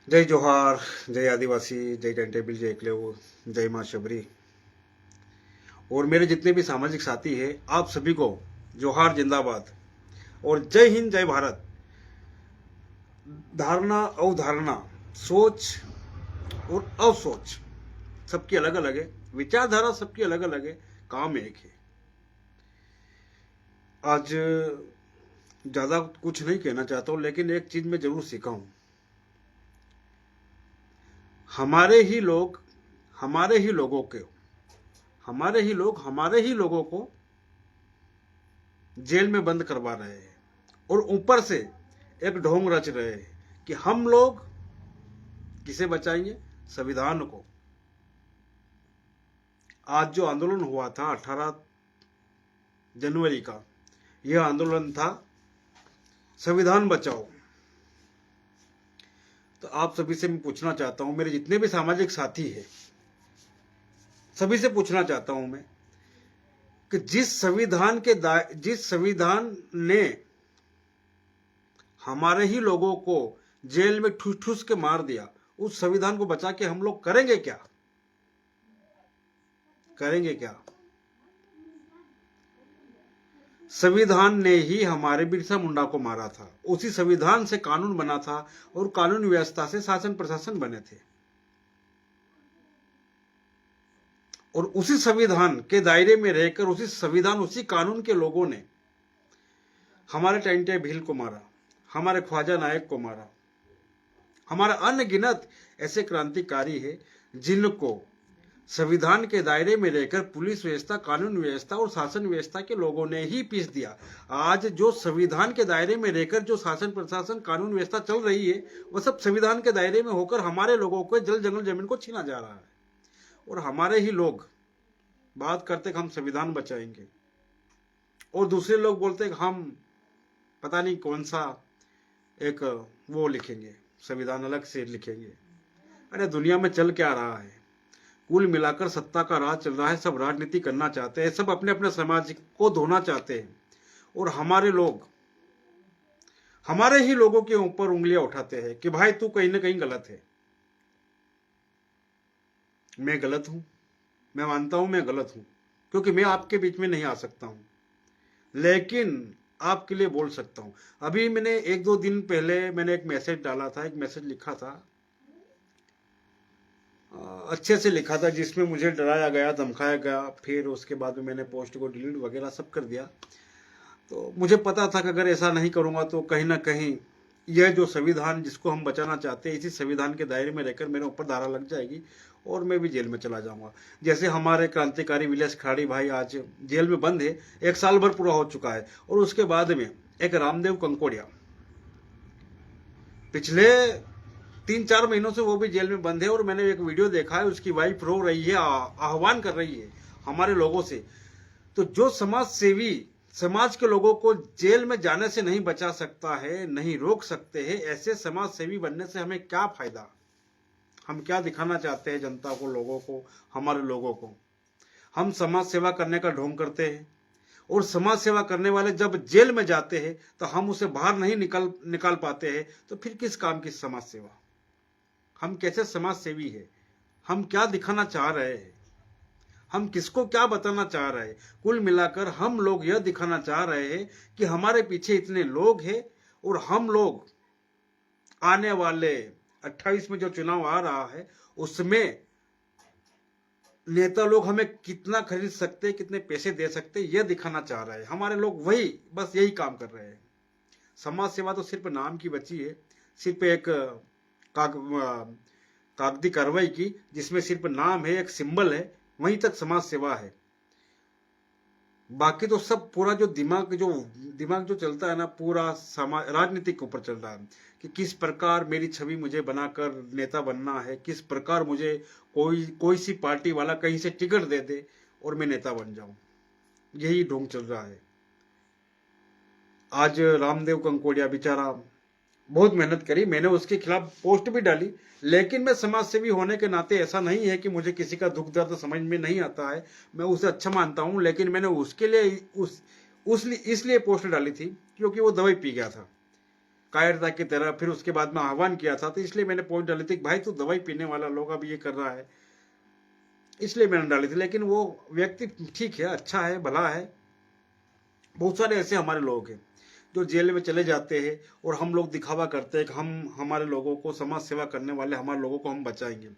जय जोहार, जय आदिवासी, जय टेंटेबिल, जय एकलेव, जय माँ शबरी और मेरे जितने भी सामाजिक साथी हैं, आप सभी को जोहार, जिंदाबाद और जय हिंद, जय भारत। धारणा, अवधारणा, सोच और अवसोच सबकी अलग अलग है, विचारधारा सबकी अलग अलग है, काम एक है। आज ज्यादा कुछ नहीं कहना चाहता हूं, लेकिन एक चीज मैं जरूर सीखा हूं। हमारे ही लोग हमारे ही लोगों के हमारे ही लोगों को जेल में बंद करवा रहे हैं और ऊपर से एक ढोंग रच रहे हैं कि हम लोग किसे बचाएंगे? संविधान को। आज जो आंदोलन हुआ था 18 जनवरी का, यह आंदोलन था संविधान बचाओ। तो आप सभी से मैं पूछना चाहता हूं, मेरे जितने भी सामाजिक साथी हैं, सभी से पूछना चाहता हूं मैं कि जिस संविधान ने हमारे ही लोगों को जेल में ठूस ठूस के मार दिया, उस संविधान को बचा के हम लोग करेंगे क्या? करेंगे क्या? संविधान ने ही हमारे बिरसा मुंडा को मारा था, उसी संविधान से कानून बना था और कानून व्यवस्था से शासन प्रशासन बने थे। और उसी संविधान के दायरे में रहकर उसी कानून के लोगों ने हमारे टाइंटे भील को मारा, हमारे ख्वाजा नायक को मारा, हमारा अनगिनत ऐसे क्रांतिकारी है जिनको संविधान के दायरे में रहकर पुलिस व्यवस्था, कानून व्यवस्था और शासन व्यवस्था के लोगों ने ही पीस दिया। आज जो संविधान के दायरे में रहकर जो शासन प्रशासन, कानून व्यवस्था चल रही है, वह सब संविधान के दायरे में होकर हमारे लोगों को जल जंगल जमीन को छीना जा रहा है। और हमारे ही लोग बात करते कि हम संविधान बचाएंगे और दूसरे लोग बोलते कि हम पता नहीं कौन सा एक वो लिखेंगे, संविधान अलग से लिखेंगे। अरे दुनिया में चल क्या रहा है? कुल मिलाकर सत्ता का राज चल रहा है, सब राजनीति करना चाहते हैं, सब अपने अपने समाज को धोना चाहते हैं और हमारे लोग हमारे ही लोगों के ऊपर उंगलियां उठाते हैं कि भाई तू कहीं ना कहीं गलत है। मैं गलत हूं, मैं मानता हूं मैं गलत हूं, क्योंकि मैं आपके बीच में नहीं आ सकता हूं, लेकिन आपके लिए बोल सकता हूं। अभी मैंने 1-2 दिन पहले मैंने एक मैसेज डाला था, एक मैसेज लिखा था, अच्छे से लिखा था, जिसमें मुझे डराया गया, धमकाया गया। फिर उसके बाद में मैंने पोस्ट को डिलीट वगैरह सब कर दिया। तो मुझे पता था कि अगर ऐसा नहीं करूंगा तो कहीं ना कहीं यह जो संविधान जिसको हम बचाना चाहते हैं, इसी संविधान के दायरे में रहकर मेरे ऊपर धारा लग जाएगी और मैं भी जेल में चला जाऊंगा। जैसे हमारे क्रांतिकारी विलेश खाड़ी भाई आज जेल में बंद है, 1 साल भर पूरा हो चुका है। और उसके बाद में एक रामदेव कंकोड़िया पिछले 3-4 महीनों से वो भी जेल में बंद है और मैंने एक वीडियो देखा है, उसकी वाइफ रो रही है, आह्वान कर रही है हमारे लोगों से। तो जो समाज सेवी समाज के लोगों को जेल में जाने से नहीं बचा सकता है, नहीं रोक सकते हैं, ऐसे समाज सेवी बनने से हमें क्या फायदा? हम क्या दिखाना चाहते हैं जनता को, लोगों को, हमारे लोगों को? हम समाज सेवा करने का ढोंग करते हैं और समाज सेवा करने वाले जब जेल में जाते हैं तो हम उसे बाहर नहीं निकाल पाते हैं। तो फिर किस काम की समाज सेवा? हम कैसे समाज सेवी है? हम क्या दिखाना चाह रहे हैं? हम किसको क्या बताना चाह रहे हैं? कुल मिलाकर हम लोग यह दिखाना चाह रहे हैं कि हमारे पीछे इतने लोग हैं और हम लोग आने वाले 28 में जो चुनाव आ रहा है उसमें नेता लोग हमें कितना खरीद सकते हैं, कितने पैसे दे सकते हैं, यह दिखाना चाह रहे हैं। हमारे लोग बस यही काम कर रहे हैं। समाज सेवा तो सिर्फ नाम की बची है, सिर्फ एक कागदी कार्रवाई की, जिसमें सिर्फ नाम है, एक सिंबल है, वहीं तक समाज सेवा है। बाकी तो सब पूरा जो दिमाग जो चलता है ना, पूरा समाज राजनीति के ऊपर चल रहा है कि किस प्रकार मेरी छवि मुझे बनाकर नेता बनना है, किस प्रकार मुझे कोई सी पार्टी वाला कहीं से टिकट दे दे और मैं नेता बन जाऊं। यही ढोंग चल रहा है। आज रामदेव कंकोड़िया बेचारा बहुत मेहनत करी, मैंने उसके खिलाफ पोस्ट भी डाली, लेकिन मैं समाज सेवी होने के नाते ऐसा नहीं है कि मुझे किसी का दुख दर्द समझ में नहीं आता है, मैं उसे अच्छा मानता हूं। लेकिन मैंने उसके लिए इसलिए पोस्ट डाली थी क्योंकि वो दवाई पी गया था, कायरता की तरह। फिर उसके बाद में आह्वान किया था, तो इसलिए मैंने पॉइंट डाली थी, भाई तू दवाई पीने वाला लोग अब ये कर रहा है, इसलिए मैंने डाली थी। लेकिन वो व्यक्ति ठीक है, अच्छा है, भला है। बहुत सारे ऐसे हमारे लोग हैं जो जेल में चले जाते हैं और हम लोग दिखावा करते हैं कि हम हमारे लोगों को, समाज सेवा करने वाले हमारे लोगों को हम बचाएंगे।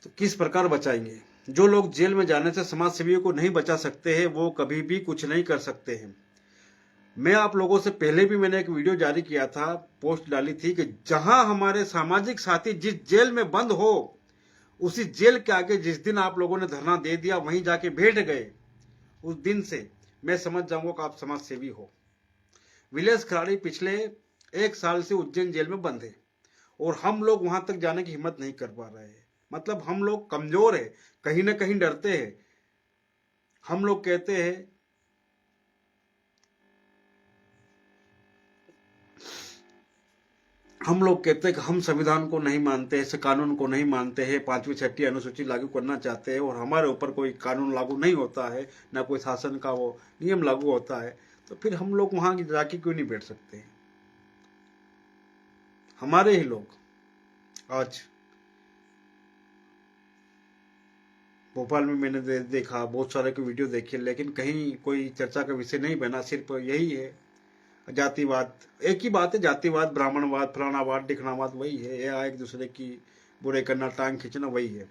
तो किस प्रकार बचाएंगे? जो लोग जेल में जाने से समाज सेवियों को नहीं बचा सकते हैं, वो कभी भी कुछ नहीं कर सकते हैं। मैं आप लोगों से पहले भी मैंने एक वीडियो जारी किया था, पोस्ट डाली थी कि जहां हमारे सामाजिक साथी जिस जेल में बंद हो, उसी जेल के आगे जिस दिन आप लोगों ने धरना दे दिया, वहीं जाके बैठ गए, उस दिन से मैं समझ जाऊंगा कि आप समाज सेवी हो। विलेश खराड़ी पिछले 1 साल से उज्जैन जेल में बंद है और हम लोग वहां तक जाने की हिम्मत नहीं कर पा रहे हैं। मतलब हम लोग कमजोर है, कहीं ना कहीं डरते हैं। हम लोग कहते हैं कि हम संविधान को नहीं मानते हैं, कानून को नहीं मानते हैं, 5वीं 6वीं अनुसूची लागू करना चाहते हैं और हमारे ऊपर कोई कानून लागू नहीं होता है, ना कोई शासन का वो नियम लागू होता है, तो फिर हम लोग वहां जाके क्यों नहीं बैठ सकते हैं? हमारे ही लोग आज भोपाल में मैंने देखा, बहुत सारे की वीडियो देखी, लेकिन कहीं कोई चर्चा का विषय नहीं बना। सिर्फ यही है जातिवाद, एक ही बात है, जातिवाद, ब्राह्मणवाद, फलानावाद, ढिकनावाद, वही है। या एक दूसरे की बुरे करना, टांग खींचना, वही है।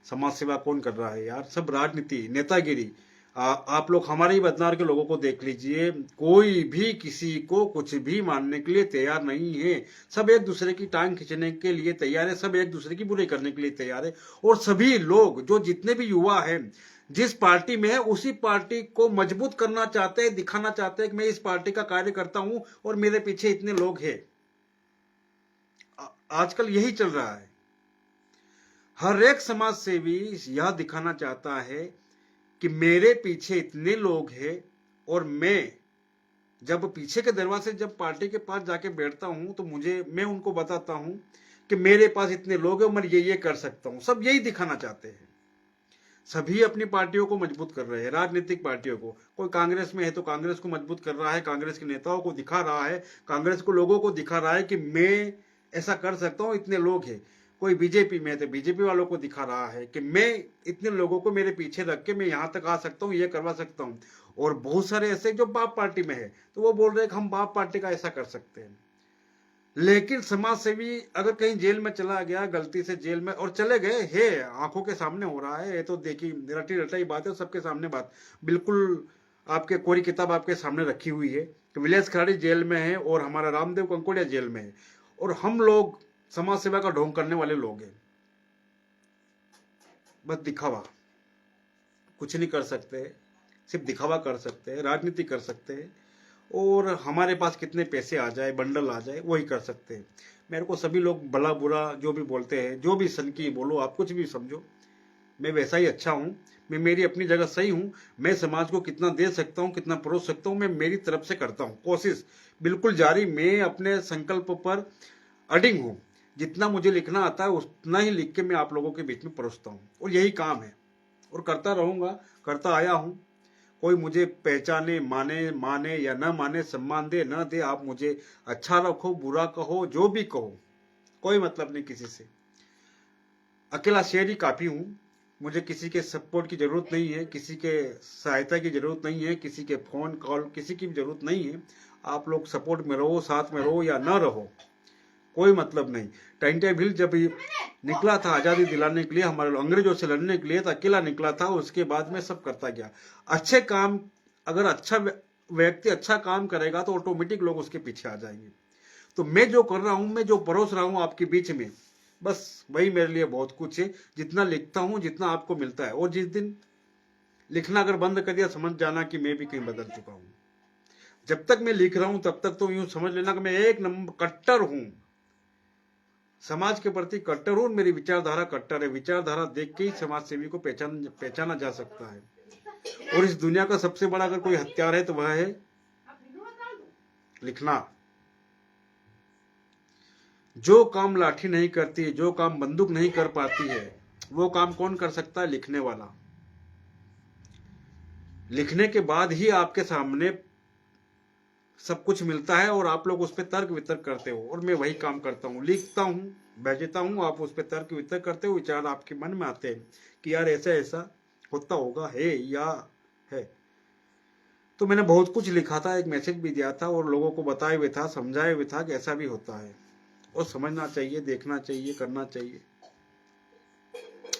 समाज सेवा कौन कर रहा है यार? सब राजनीति, नेतागिरी। आप लोग हमारे ही बदनार के लोगों को देख लीजिए, कोई भी किसी को कुछ भी मानने के लिए तैयार नहीं है। सब एक दूसरे की टांग खींचने के लिए तैयार है, सब एक दूसरे की बुराई करने के लिए तैयार है। और सभी लोग, जो जितने भी युवा हैं, जिस पार्टी में है उसी पार्टी को मजबूत करना चाहते हैं, दिखाना चाहते हैं कि मैं इस पार्टी का कार्य करता हूं और मेरे पीछे इतने लोग हैं। आजकल यही चल रहा है। हर एक समाज सेवी यह दिखाना चाहता है कि मेरे पीछे इतने लोग हैं और मैं जब पीछे के दरवाजे, जब पार्टी के पास जाके बैठता हूं, तो मैं उनको बताता हूं कि मेरे पास इतने लोग हैं, मैं ये कर सकता हूं। सब यही दिखाना चाहते हैं। सभी अपनी पार्टियों को मजबूत कर रहे हैं, राजनीतिक पार्टियों को। कोई कांग्रेस में है तो कांग्रेस को मजबूत कर रहा है, कांग्रेस के नेताओं को दिखा रहा है, कांग्रेस को लोगों को दिखा रहा है कि मैं ऐसा कर सकता हूं, इतने लोग हैं। कोई बीजेपी में है तो बीजेपी वालों को दिखा रहा है कि मैं इतने लोगों को मेरे पीछे रख के मैं यहां तक आ सकता हूं, ये करवा सकता हूं। और बहुत सारे ऐसे जो बाप पार्टी में है, तो वो बोल रहे हैं कि हम बाप पार्टी का ऐसा कर सकते हैं। लेकिन समाज सेवी अगर कहीं जेल में चला गया, गलती से जेल में, और चले गए, है आंखों के सामने हो रहा है, ये तो देखी रटी रटाई बात है, सबके सामने बात, बिल्कुल आपके कोरी किताब आपके सामने रखी हुई है कि विलेश खराड़ी जेल में है और हमारा रामदेव कंकोड़िया जेल में है, और हम लोग समाज सेवा का ढोंग करने वाले लोग हैं। बस दिखावा, कुछ नहीं कर सकते, सिर्फ दिखावा कर सकते हैं, राजनीति कर सकते हैं, और हमारे पास कितने पैसे आ जाए, बंडल आ जाए, वही कर सकते हैं। मेरे को सभी लोग भला बुरा जो भी बोलते हैं, जो भी सनकी बोलो, आप कुछ भी समझो, मैं वैसा ही अच्छा हूं। मैं मेरी अपनी जगह सही हूं। मैं समाज को कितना दे सकता हूं, कितना परोस सकता हूं, मैं मेरी तरफ से करता हूं, कोशिश बिल्कुल जारी। मैं अपने संकल्प पर अडिग हूं। जितना मुझे लिखना आता है उतना ही लिख के मैं आप लोगों के बीच में परोसता हूं, और यही काम है, और करता रहूंगा, करता आया हूं। कोई मुझे पहचाने, माने या न माने, सम्मान दे न दे, आप मुझे अच्छा रखो, बुरा कहो, जो भी कहो, कोई मतलब नहीं किसी से। अकेला शेर ही काफी हूं। मुझे किसी के सपोर्ट की जरूरत नहीं है, किसी के सहायता की जरूरत नहीं है, किसी के फोन कॉल, किसी की भी जरूरत नहीं है। आप लोग सपोर्ट में रहो, साथ में रहो या न रहो, कोई मतलब नहीं। टाइम हिल जब निकला था आजादी दिलाने के लिए, हमारे अंग्रेजों से लड़ने के लिए, तो अकेला निकला था। उसके बाद में सब करता गया। अच्छे काम, अगर अच्छा व्यक्ति अच्छा काम करेगा तो ऑटोमेटिक लोग उसके पीछे आ जाएंगे। तो मैं जो कर रहा हूं, मैं जो परोस रहा हूं आपके बीच में, बस वही मेरे लिए बहुत कुछ है। जितना लिखता हूं, जितना आपको मिलता है, और जिस दिन लिखना अगर बंद कर दिया, समझ जाना कि मैं भी कहीं बदल चुका हूं। जब तक मैं लिख रहा हूं तब तक तो यूं समझ लेना कि मैं एक नंबर कट्टर हूं, समाज के प्रति कट्टर हूं। मेरी विचारधारा कट्टर है। विचारधारा देख के ही समाज सेवी को पहचाना जा सकता है। और इस दुनिया का सबसे बड़ा अगर कोई हथियार है तो वह है लिखना। जो काम लाठी नहीं करती, जो काम बंदूक नहीं कर पाती है, वो काम कौन कर सकता है? लिखने वाला। लिखने के बाद ही आपके सामने सब कुछ मिलता है और आप लोग उस पर तर्क वितर्क करते हो, और मैं वही काम करता हूँ, लिखता हूँ, भेजता हूँ, आप उस पर तर्क वितर्क करते हो, विचार आपके मन में आते हैं कि यार ऐसा ऐसा होता होगा, है या है। तो मैंने बहुत कुछ लिखा था, एक मैसेज भी दिया था और लोगों को बताए हुए था, समझाए हुए था कि ऐसा भी होता है और समझना चाहिए, देखना चाहिए, करना चाहिए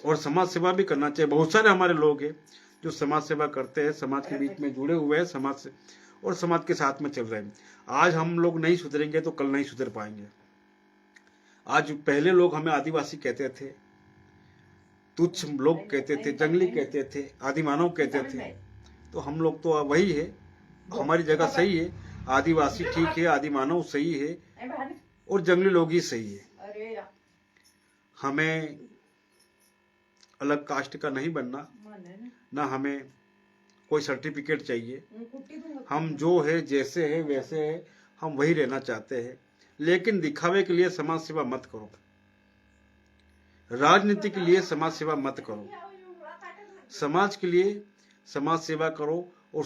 और समाज सेवा भी करना चाहिए। बहुत सारे हमारे लोग हैं जो समाज सेवा करते हैं, समाज के बीच में जुड़े हुए हैं, समाज से और समाज के साथ में चल रहे हैं। आज हम लोग नहीं सुधरेंगे तो कल नहीं सुधर पाएंगे। आज पहले लोग हमें आदिवासी कहते थे, तुच्छ लोग कहते थे, जंगली कहते थे, आदिमानव कहते थे, तो हम लोग तो वही है, हमारी जगह सही है, आदिवासी ठीक है, आदिमानव सही है और जंगली लोग ही सही है। हमें अलग कास्ट का नहीं बनना, ना हमें कोई सर्टिफिकेट चाहिए, हम जो है जैसे है वैसे है, हम वही रहना चाहते हैं। लेकिन दिखावे के लिए समाज सेवा मत करो, राजनीति के लिए समाज सेवा मत करो, समाज के लिए समाज सेवा करो और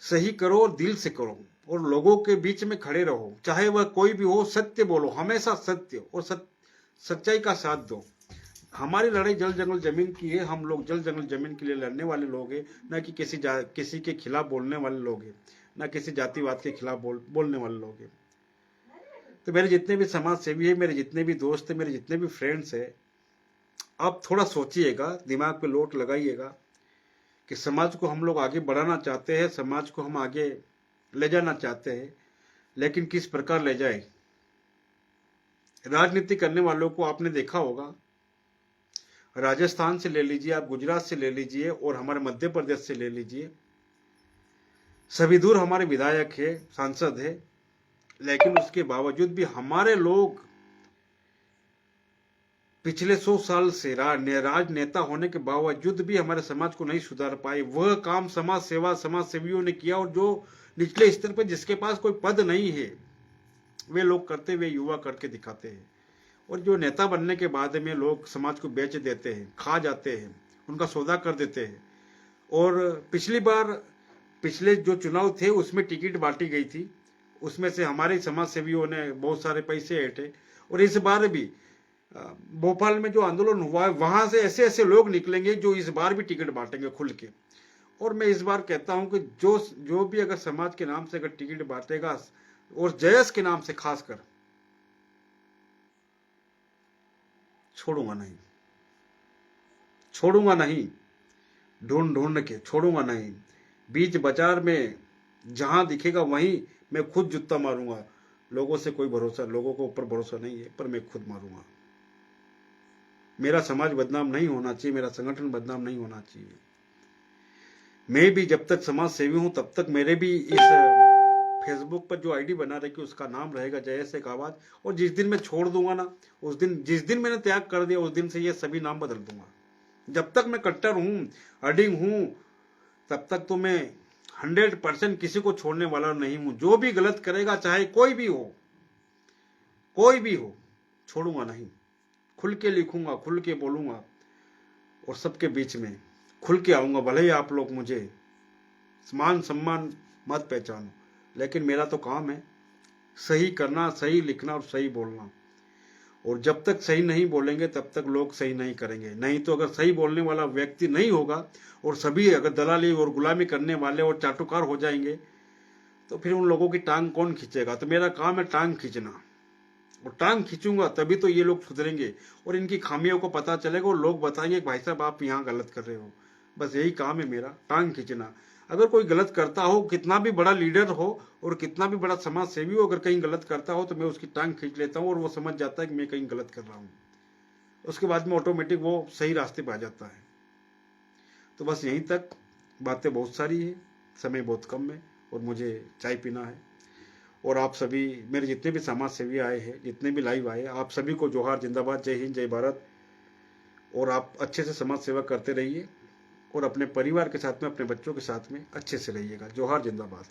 सही करो और दिल से करो और लोगों के बीच में खड़े रहो, चाहे वह कोई भी हो, सत्य बोलो, हमेशा सत्य और सच्चाई का साथ दो। हमारी लड़ाई जल जंगल जमीन की है, हम लोग जल जंगल जमीन के लिए लड़ने वाले लोग हैं, न कि किसी के खिलाफ बोलने वाले लोग हैं, न किसी जातिवाद के खिलाफ बोलने वाले लोग हैं। तो मेरे जितने भी समाज सेवी है, मेरे जितने भी दोस्त है, मेरे जितने भी फ्रेंड्स है, आप थोड़ा सोचिएगा, दिमाग पे लोट लगाइएगा कि समाज को हम लोग आगे बढ़ाना चाहते हैं, समाज को हम आगे ले जाना चाहते हैं, लेकिन किस प्रकार ले जाए। राजनीति करने वालों को आपने देखा होगा, राजस्थान से ले लीजिए, आप गुजरात से ले लीजिए और हमारे मध्य प्रदेश से ले लीजिए, सभी दूर हमारे विधायक है, सांसद है, लेकिन उसके बावजूद भी हमारे लोग पिछले 100 साल से राजनेता होने के बावजूद भी हमारे समाज को नहीं सुधार पाए। वह काम समाज सेवियों ने किया, और जो निचले स्तर पर जिसके पास कोई पद नहीं है वे लोग करते, वे युवा करके दिखाते हैं। और जो नेता बनने के बाद में लोग समाज को बेच देते हैं, खा जाते हैं, उनका सौदा कर देते हैं। और पिछले जो चुनाव थे उसमें टिकट बांटी गई थी, उसमें से हमारे समाज सेवियों ने बहुत सारे पैसे ऐंठे। और इस बार भी भोपाल में जो आंदोलन हुआ है, वहां से ऐसे ऐसे लोग निकलेंगे जो इस बार भी टिकट बांटेंगे खुल के। और मैं इस बार कहता हूं कि जो भी अगर समाज के नाम से अगर टिकट बांटेगा, और जयस के नाम से खासकर, छोड़ूंगा नहीं, ढूंढ के छोड़ूंगा नहीं। बीच बाजार में जहां दिखेगा वहीं मैं खुद जूता मारूंगा। लोगों से कोई भरोसा, लोगों को ऊपर भरोसा नहीं है, पर मैं खुद मारूंगा। मेरा समाज बदनाम नहीं होना चाहिए, मेरा संगठन बदनाम नहीं होना चाहिए। मैं भी जब तक समाज सेवी हूं तब तक मेरे भी इस फेसबुक पर जो आईडी बना रखी उसका नाम रहेगा जयस एक आवाज। और जिस दिन मैं छोड़ दूंगा ना, उस दिन, जिस दिन मैंने त्याग कर दिया, उस दिन से ये सभी नाम बदल दूंगा। जब तक मैं कट्टर हूं, अडिंग हूं, तब तक तो मैं 100% किसी को छोड़ने वाला नहीं हूं। जो भी गलत करेगा, चाहे कोई भी हो, छोड़ूंगा नहीं। खुल के लिखूंगा, खुल के बोलूंगा और सबके बीच में खुल के आऊंगा। भले ही आप लोग मुझे मान सम्मान मत पहचानो, लेकिन मेरा तो काम है सही करना, सही लिखना और सही बोलना। और जब तक सही नहीं बोलेंगे तब तक लोग सही नहीं करेंगे। नहीं तो अगर सही बोलने वाला व्यक्ति नहीं होगा और सभी अगर दलाली और गुलामी करने वाले और चाटुकार हो जाएंगे, तो फिर उन लोगों की टांग कौन खींचेगा। तो मेरा काम है टांग खींचना, और टांग खींचूंगा तभी तो ये लोग सुधरेंगे और इनकी खामियों को पता चलेगा और लोग बताएंगे भाई साहब आप यहाँ गलत कर रहे हो। बस यही काम है मेरा, टांग खींचना। अगर कोई गलत करता हो, कितना भी बड़ा लीडर हो और कितना भी बड़ा समाज सेवी हो, अगर कहीं गलत करता हो तो मैं उसकी टांग खींच लेता हूँ और वो समझ जाता है कि मैं कहीं गलत कर रहा हूँ। उसके बाद में ऑटोमेटिक वो सही रास्ते पर आ जाता है। तो बस यहीं तक, बातें बहुत सारी है, समय बहुत कम है और मुझे चाय पीना है। और आप सभी मेरे जितने भी समाज सेवी आए हैं, जितने भी लाइव आए, आप सभी को जोहार, जिंदाबाद, जय हिंद, जय भारत। और आप अच्छे से समाज सेवा करते रहिए और अपने परिवार के साथ में, अपने बच्चों के साथ में अच्छे से रहिएगा। जोहार, जिंदाबाद।